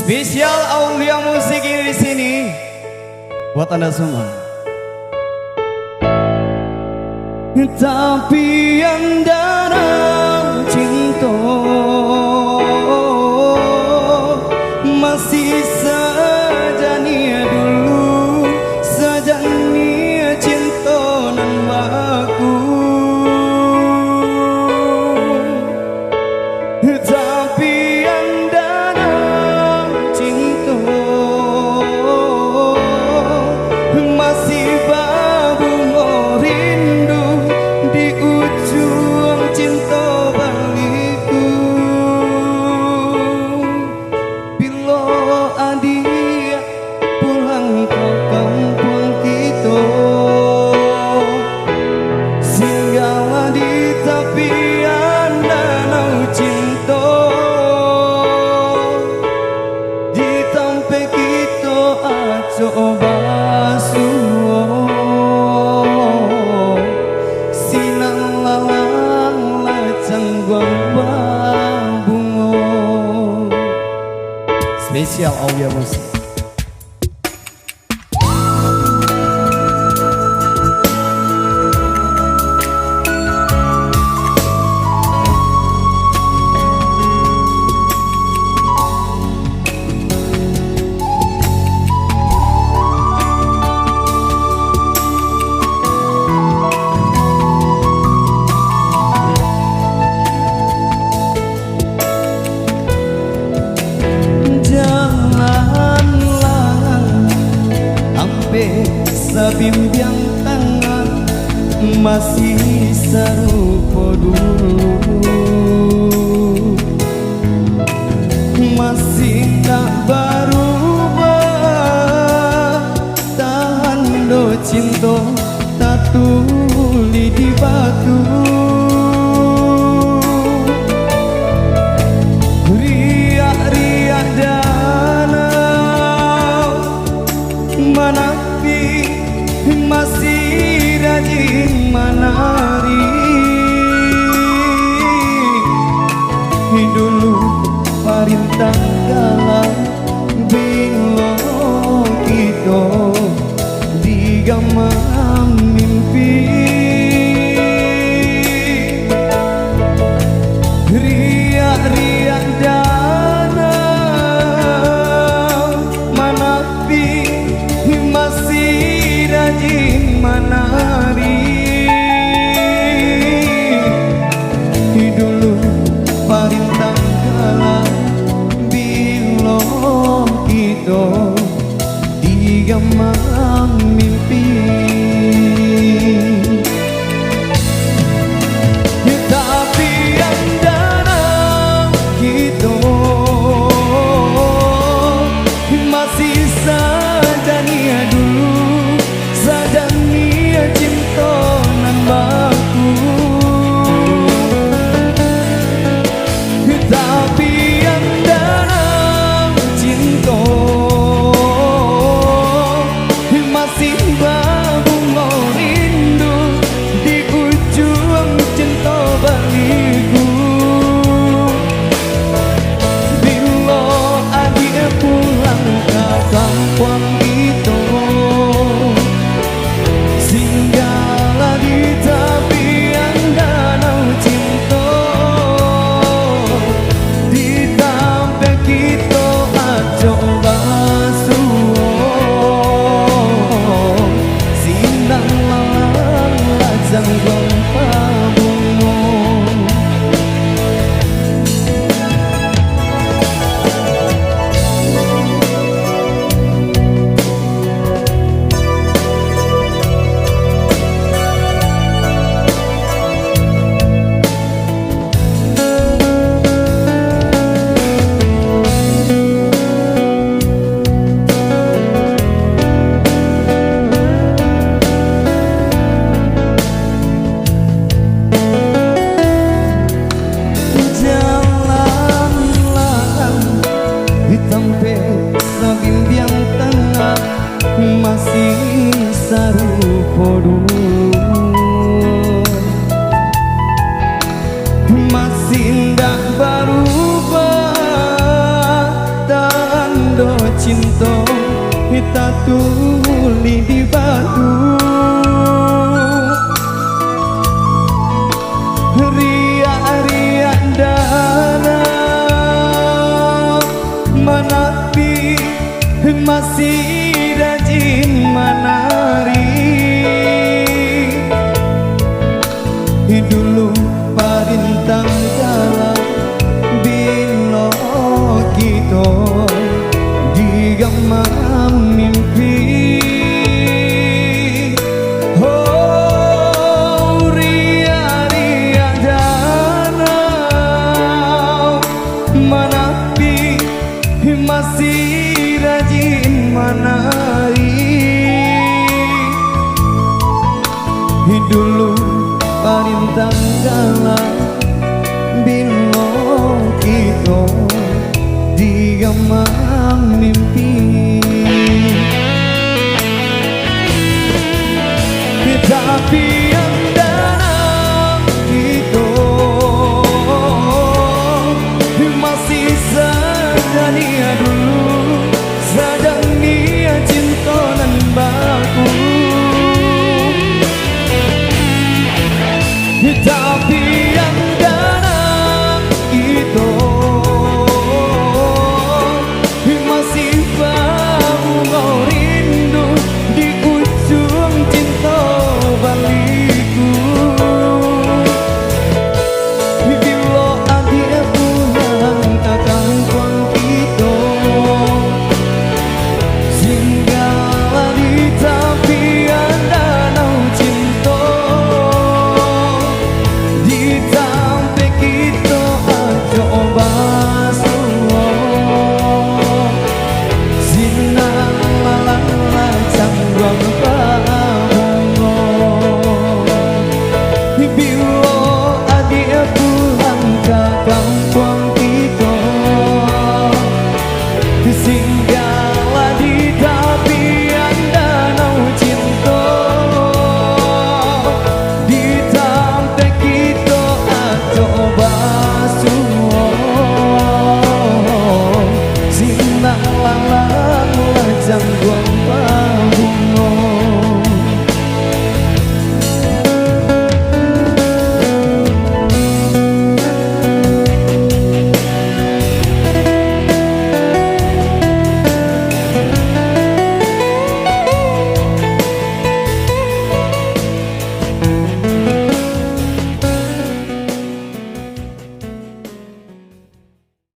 Spesial Aulia Musik ini di sini buat Anda semua. Tapi Anda cinta masih saja nia dulu, saja nia cinta nan baku. Tapi Anda cinta masih babungo rindu di ujung cinta baliku. Bila adia pulang ke kampung kita, singgah di tepi Anda nau cinta, di tempat kita coba suwo silang lalang lajang bungo. Spesial Aulia Musik. Sebimbiang tangan masih serupa dulu, masih tak berubah. Tahan do cinta tak tuli di batu. Riak-riak danau menapi masih rajin menari. Dulu perintah galang bila kita digamam mimpi. Riak-riak danau menapi masih rajin menari. Dulu perintah galang bila kita digamam mimpi. Tapi Anda kita masih saja nia dulu, saja nia cinta nan baku. Tapi Anda cinta masih babungo rindu di ujung cinta baliku. Bila adik pulang ke kampung kita, singgahlah di tepi Anda nau cinta, di tempat kita coba suwo sinang lalang lajang bungo. Sebimbiang tengah masih serupa dulu, masih tak berubah. Tahan cinta kita tuli di batu. Riak-riak darah menapi masih rajin menari. Dulu parintang jalan bila kita digamam mimpi. Oh ria-ria danau menapi masih rajin menari. Dulu parintang jalan bila kita